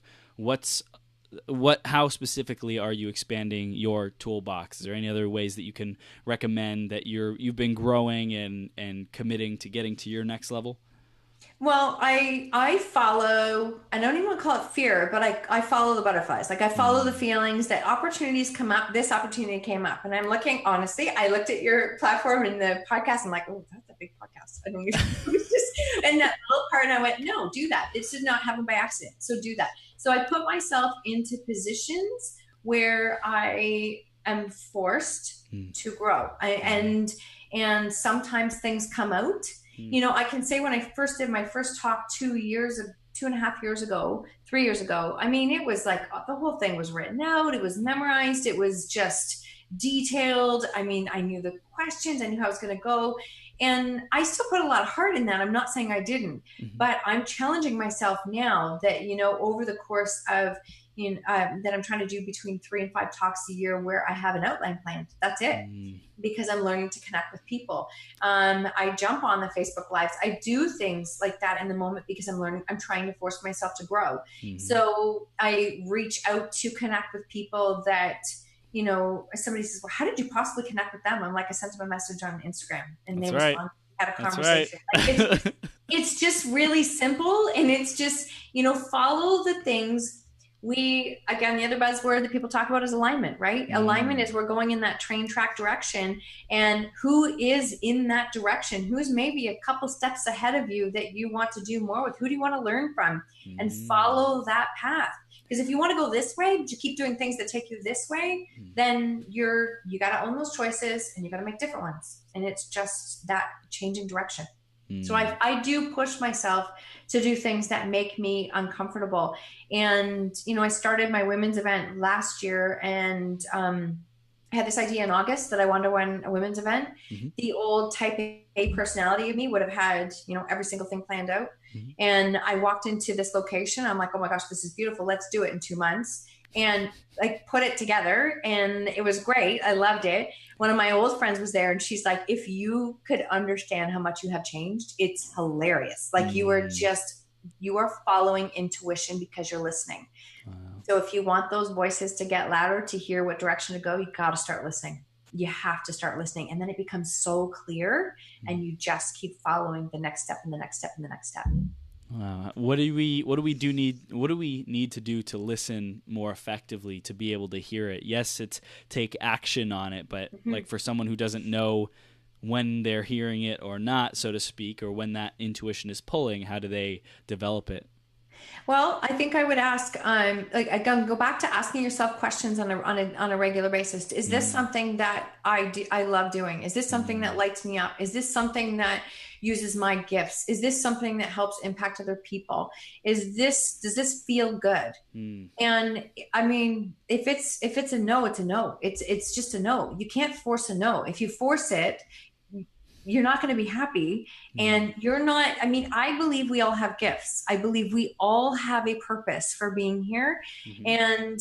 How specifically are you expanding your toolbox? Is there any other ways that you can recommend that you've been growing and committing to getting to your next level? Well, I follow, I don't even want to call it fear, but I follow the butterflies. Like, I follow the feelings that opportunities come up. This opportunity came up, and I'm looking, honestly, I looked at your platform and the podcast. I'm like, oh, that's a big podcast. I don't even, and that little part, and I went, no, do that. This did not happen by accident. So do that. So I put myself into positions where I am forced to grow. And sometimes things come out. I can say when I first did my first talk 3 years ago, I mean, it was like the whole thing was written out. It was memorized. It was just detailed. I mean, I knew the questions. I knew how it was going to go. And I still put a lot of heart in that. I'm not saying I didn't, but I'm challenging myself now that, over the course of, that I'm trying to do between 3 and 5 talks a year where I have an outline planned. That's it. Because I'm learning to connect with people. I jump on the Facebook Lives. I do things like that in the moment because I'm trying to force myself to grow. So I reach out to connect with people that, somebody says, well, how did you possibly connect with them? I'm like, I sent them a message on Instagram and they responded, had a conversation. Like, it's just really simple. And it's just, follow the things. The other buzzword that people talk about is alignment, right? Alignment is we're going in that train track direction, and who is in that direction? Who's maybe a couple steps ahead of you that you want to do more with? Who do you want to learn from? And follow that path. Because if you want to go this way, but you keep doing things that take you this way, then you got to own those choices and you got to make different ones. And it's just that changing direction. So I do push myself to do things that make me uncomfortable. And, I started my women's event last year, and I had this idea in August that I wanted to run a women's event. The old type A personality of me would have had, every single thing planned out. And I walked into this location. I'm like, oh my gosh, this is beautiful. Let's do it in 2 months. And I put it together, and it was great. I loved it. One of my old friends was there, and she's like, if you could understand how much you have changed, it's hilarious. Like you are following intuition because you're listening. Wow. So if you want those voices to get louder, to hear what direction to go, you got to start listening. You have to start listening. And then it becomes so clear, and you just keep following the next step and the next step and the next step. Wow. What do we need to do to listen more effectively to be able to hear it? Yes, it's take action on it, but like for someone who doesn't know when they're hearing it or not, so to speak, or when that intuition is pulling, how do they develop it? Well, I think I would ask, again, go back to asking yourself questions on a regular basis. Is this something that I love doing? Is this something that lights me up? Is this something that uses my gifts? Is this something that helps impact other people? Does this feel good? And I mean, if it's a no, it's a no. It's just a no. You can't force a no. If you force it, you're not going to be happy, and you're not, I believe we all have gifts. I believe we all have a purpose for being here. And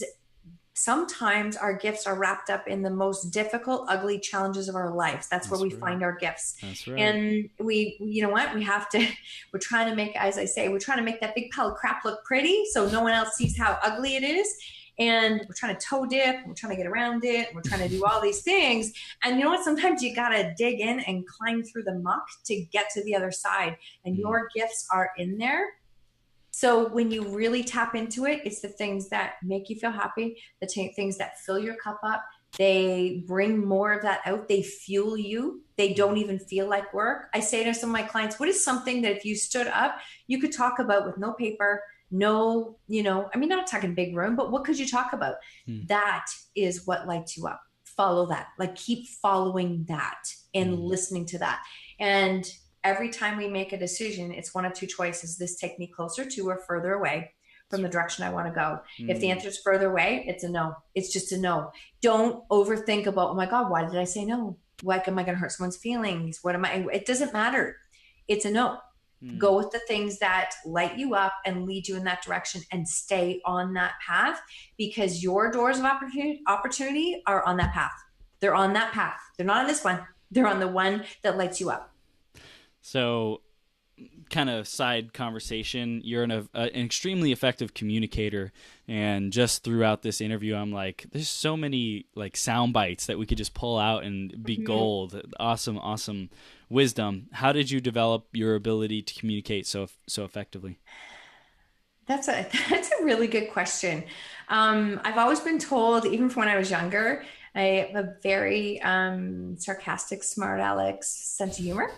sometimes our gifts are wrapped up in the most difficult, ugly challenges of our lives. That's where we find our gifts. That's right. And we're trying to make, as I say, we're trying to make that big pile of crap look pretty so no one else sees how ugly it is. And we're trying to toe dip, and we're trying to get around it, and we're trying to do all these things. And you know what? Sometimes you got to dig in and climb through the muck to get to the other side. And your gifts are in there. So when you really tap into it, it's the things that make you feel happy, the things that fill your cup up. They bring more of that out. They fuel you. They don't even feel like work. I say to some of my clients, what is something that if you stood up, you could talk about with no paper, no, not talking big room, but what could you talk about? That is what lights you up. Follow that. Like keep following that and listening to that. And every time we make a decision, it's one of two choices. This take me closer to or further away from the direction I want to go. If the answer is further away, it's a no. It's just a no. Don't overthink about, oh my God, why did I say no? Why am I going to hurt someone's feelings? It doesn't matter. It's a no. Go with the things that light you up and lead you in that direction, and stay on that path, because your doors of opportunity are on that path. They're on that path. They're not on this one. They're on the one that lights you up. So kind of side conversation, you're an extremely effective communicator, and just throughout this interview I'm like, there's so many like sound bites that we could just pull out and be gold. Awesome wisdom. How did you develop your ability to communicate so effectively? That's a really good question. I've always been told, even from when I was younger, I have a very sarcastic, smart Alex sense of humor.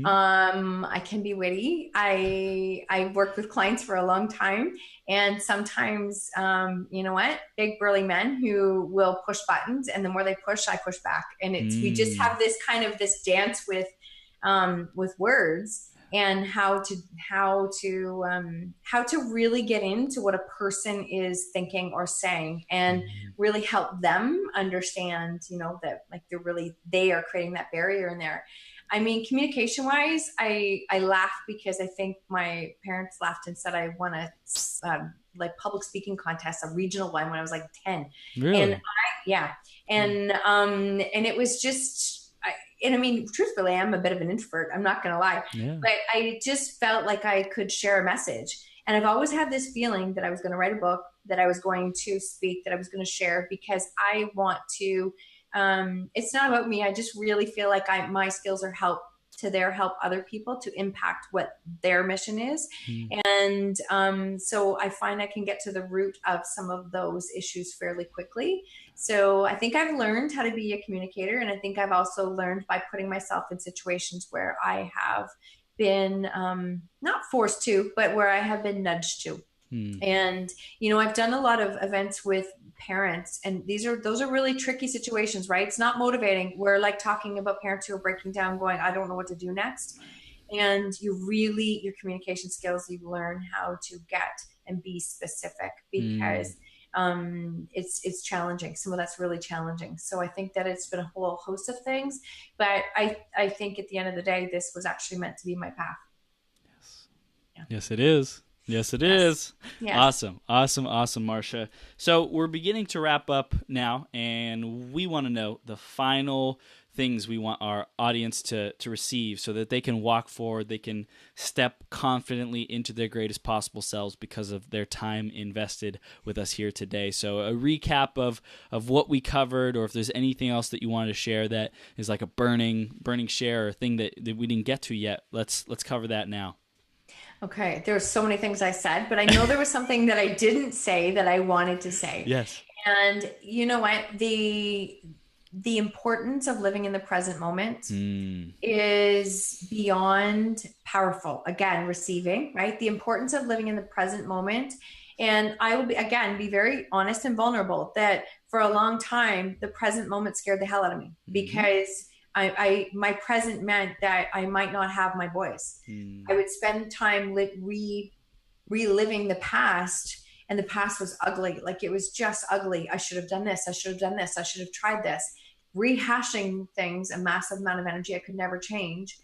I can be witty. I worked with clients for a long time, and sometimes, big burly men who will push buttons, and the more they push, I push back, and we just have this kind of this dance with words, and how to really get into what a person is thinking or saying, and really help them understand, that like they are creating that barrier in there. I mean, communication wise, I laugh because I think my parents laughed and said I want to like public speaking contest, a regional one when I was like 10. And Really? yeah. And it was just, and I mean, truthfully, I'm a bit of an introvert. I'm not going to lie, Yeah. but I just felt like I could share a message. And I've always had this feeling that I was going to write a book, that I was going to speak, that I was going to share, because I want to, it's not about me. I just really feel like my skills are help other people to impact what their mission is. Mm. And so I find I can get to the root of some of those issues fairly quickly. So I think I've learned how to be a communicator. And I think I've also learned by putting myself in situations where I have been not forced to, but where I have been nudged to. Mm. And, I've done a lot of events with parents, and those are really tricky situations, right? It's not motivating. We're like talking about parents who are breaking down, going, I don't know what to do next. And your communication skills, you learn how to get and be specific, because it's challenging. Some of that's really challenging. So I think that it's been a whole host of things, but I think at the end of the day, this was actually meant to be my path. Yes. Yeah. Yes, it is. Yes, it Yes. is. Yes. Awesome, Marsha. So we're beginning to wrap up now, and we want to know the final things we want our audience to receive so that they can walk forward, they can step confidently into their greatest possible selves because of their time invested with us here today. So a recap of what we covered, or if there's anything else that you wanted to share that is like a burning share or thing that we didn't get to yet, let's cover that now. Okay, there were so many things I said, but I know there was something that I didn't say that I wanted to say. Yes. And you know what? The importance of living in the present moment is beyond powerful. Again, receiving, right? The importance of living in the present moment. And I will be very honest and vulnerable that for a long time, the present moment scared the hell out of me, because my present meant that I might not have my voice. I would spend time reliving the past, and the past was ugly. Like, it was just ugly. I should have done this. I should have done this. I should have tried this. Rehashing things, a massive amount of energy I could never change.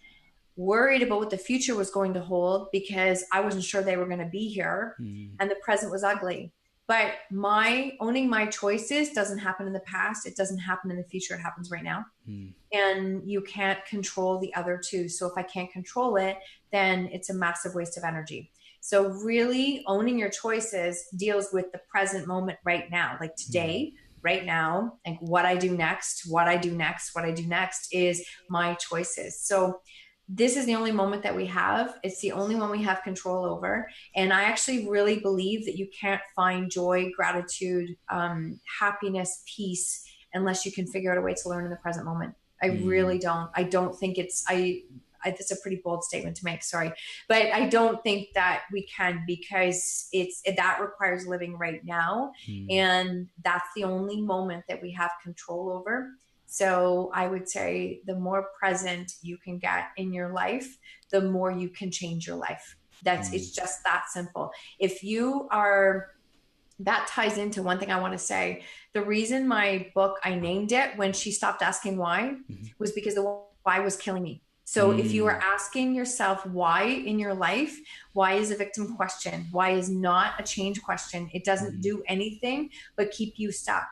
Worried about what the future was going to hold because I wasn't sure they were going to be here, and the present was ugly. But owning my choices doesn't happen in the past. It doesn't happen in the future. It happens right now. And you can't control the other two. So if I can't control it, then it's a massive waste of energy. So really owning your choices deals with the present moment right now, like today, right now, like what I do next is my choices. So this is the only moment that we have. It's the only one we have control over. And I actually really believe that you can't find joy, gratitude, happiness, peace, unless you can figure out a way to learn in the present moment. I really don't. I don't think it's a pretty bold statement to make, sorry. But I don't think that we can, because that requires living right now. And that's the only moment that we have control over. So I would say the more present you can get in your life, the more you can change your life. It's just that simple. That ties into one thing I want to say. The reason my book, I named it When She Stopped Asking Why, was because the why was killing me. So if you are asking yourself why in your life, why is a victim question? Why is not a change question? It doesn't do anything but keep you stuck.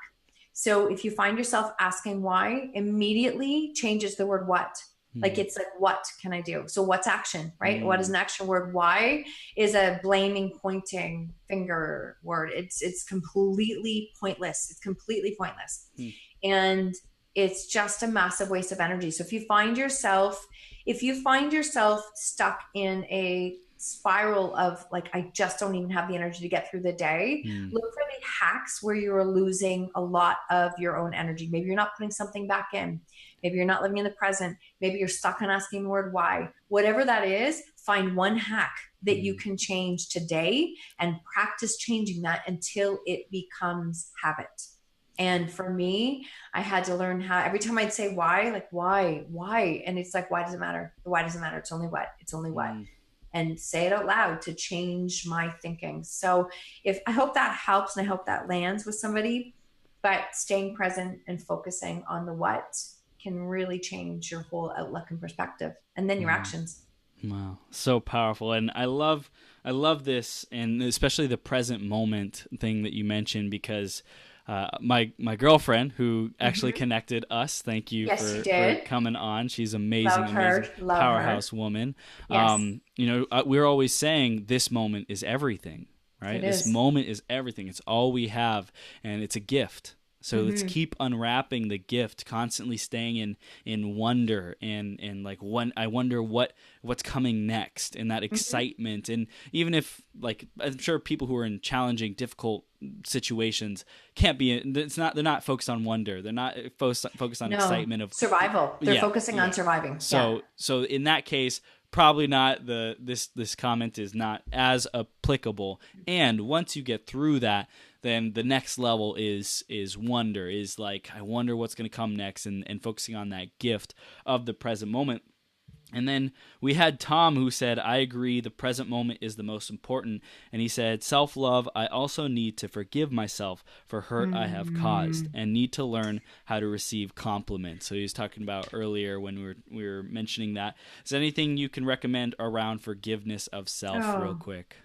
So if you find yourself asking why, immediately changes the word what. Like, it's like, what can I do? So what's action, right? What is an action word? Why is a blaming, pointing finger word. It's completely pointless. It's completely pointless. And it's just a massive waste of energy. So if you find yourself stuck in a spiral of like, I just don't even have the energy to get through the day, look for the hacks where you're losing a lot of your own energy. Maybe you're not putting something back in. Maybe you're not living in the present. Maybe you're stuck on asking the word why. Whatever that is, find one hack that you can change today and practice changing that until it becomes habit. And for me, I had to learn how, every time I'd say why, like why? And it's like, why does it matter? Why doesn't matter. It's only what. And say it out loud to change my thinking. So I hope that helps, and I hope that lands with somebody, but staying present and focusing on the what can really change your whole outlook and perspective, and then your actions. Wow, so powerful. And I love this, and especially the present moment thing that you mentioned, because my girlfriend, who actually Mm-hmm. connected us, thank you Yes, you for did. coming on. She's amazing, Love her. amazing Love her. powerhouse woman. Yes, We're always saying this moment is everything, it right? This is. moment is everything. It's all we have, and it's a gift. So let's Mm-hmm. keep unwrapping the gift, constantly staying in wonder, and like, one, I wonder what's coming next, and that Mm-hmm. excitement. And even if, like, I'm sure people who are in challenging, difficult situations can't be, it's not, they're not focused on wonder, they're not focused on No, excitement of, survival. They're yeah, focusing on yeah. surviving. Yeah. So in that case, probably not, this comment is not as applicable. And once you get through that, then the next level is wonder, is like, I wonder what's going to come next, and focusing on that gift of the present moment. And then we had Tom, who said, I agree, the present moment is the most important. And he said, self love, I also need to forgive myself for hurt I have caused, Mm. and need to learn how to receive compliments. So he was talking about earlier when we were mentioning that. Is there anything you can recommend around forgiveness of self, real Oh, quick?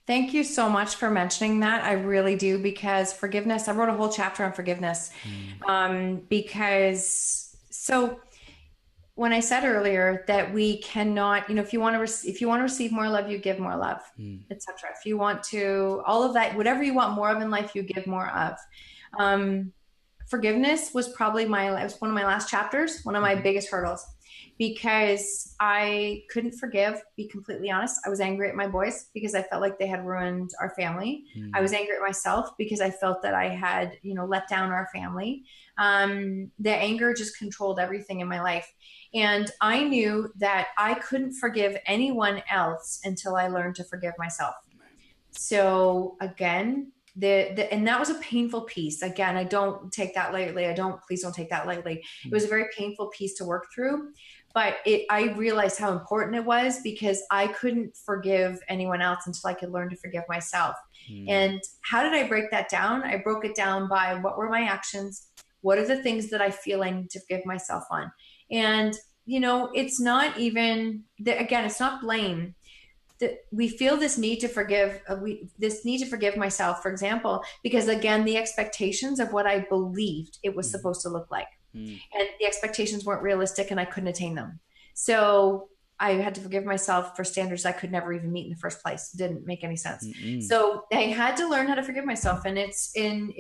thank you so much for mentioning that. I really do, because forgiveness, I wrote a whole chapter on forgiveness. Mm, Because so when I said earlier that we cannot, if you want to if you want to receive more love, you give more love, mm, etc. If you want to, all of that, whatever you want more of in life, you give more of. Um, Forgiveness was probably it was one of my last chapters, one of my mm, biggest hurdles, because I couldn't forgive. Be completely honest, I was angry at my boys because I felt like they had ruined our family. I mm, was angry at myself because I felt that I had, let down our family. The anger just controlled everything in my life, and I knew that I couldn't forgive anyone else until I learned to forgive myself. So again, and that was a painful piece. Again, I don't take that lightly. Please don't take that lightly. It mm, was a very painful piece to work through, but I realized how important it was, because I couldn't forgive anyone else until I could learn to forgive myself. mm, And how did I break that down? I broke it down by, what were my actions? What are the things that I feel I need to forgive myself on? And it's not even again, it's not blame. We feel this need to forgive, this need to forgive myself, for example, because again, the expectations of what I believed it was mm, supposed to look like, mm, and the expectations weren't realistic, and I couldn't attain them. So I had to forgive myself for standards I could never even meet in the first place. It didn't make any sense. mm, mm, So I had to learn how to forgive myself, and it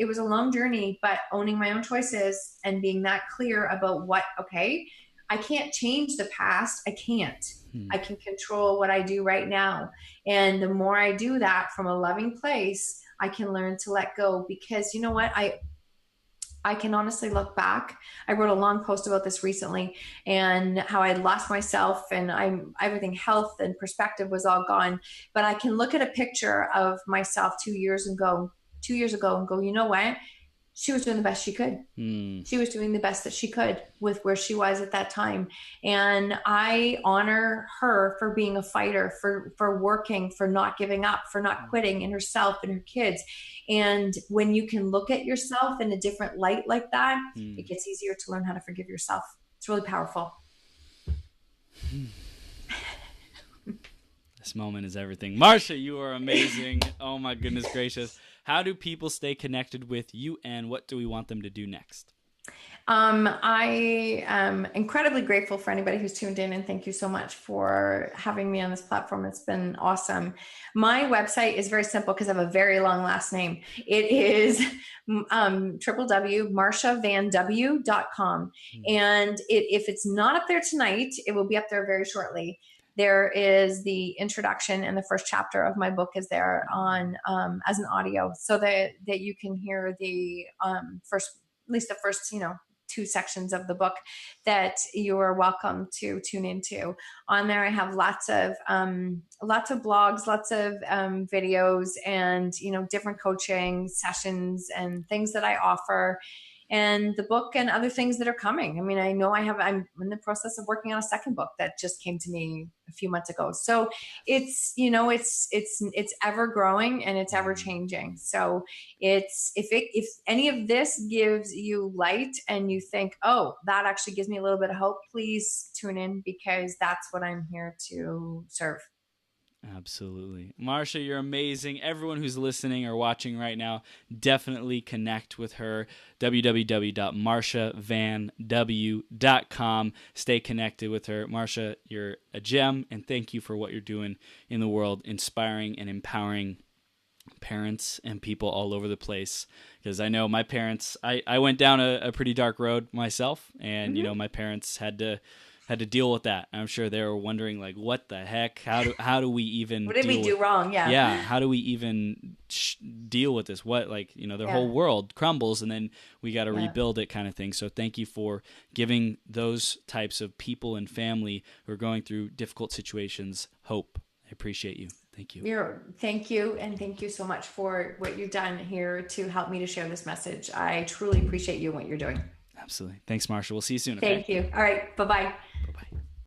was a long journey, but owning my own choices and being that clear about what, okay, I can't change the past. I can't. mm. I can control what I do right now. And the more I do that from a loving place, I can learn to let go, because you know what? I can honestly look back. I wrote a long post about this recently, and how I lost myself, and everything, health and perspective was all gone. But I can look at a picture of myself 2 years ago and go, you know what? She was doing the best she could. Mm. She was doing the best that she could with where she was at that time. And I honor her for being a fighter, for working, for not giving up, for not quitting, and herself and her kids. And when you can look at yourself in a different light like that, it Mm. gets easier to learn how to forgive yourself. It's really powerful. This moment is everything. Marsha, you are amazing. Oh my goodness gracious. How do people stay connected with you, and what do we want them to do next? I am incredibly grateful for anybody who's tuned in, and thank you so much for having me on this platform. It's been awesome. My website is very simple because I have a very long last name. It is www.marshavanw.com. Mm. And if it's not up there tonight, it will be up there very shortly. There is the introduction, and the first chapter of my book is there on as an audio, so that you can hear the first, at least the first, 2 sections of the book that you are welcome to tune into. On there, I have lots of blogs, lots of videos, and different coaching sessions and things that I offer. and the book and other things that are coming. I mean, I'm in the process of working on a second book that just came to me a few months ago. So it's, it's ever growing and it's ever changing. So if any of this gives you light and you think, oh, that actually gives me a little bit of hope, please tune in, because that's what I'm here to serve. Absolutely. Marsha, you're amazing. Everyone who's listening or watching right now, definitely connect with her. www.marshavanw.com. Stay connected with her. Marsha, you're a gem, and thank you for what you're doing in the world, inspiring and empowering parents and people all over the place. Because I know my parents, I went down a pretty dark road myself, and my parents had to deal with that. I'm sure they were wondering, like, what the heck? How do we even What did we do wrong? Yeah, how do we even deal with this? What, like, their whole world crumbles, and then we got to rebuild it, kind of thing. So thank you for giving those types of people and family who are going through difficult situations hope. I appreciate you. Thank you. Thank you. And thank you so much for what you've done here to help me to share this message. I truly appreciate you and what you're doing. Absolutely. Thanks, Marsha. We'll see you soon. Okay? Thank you. All right. Bye-bye.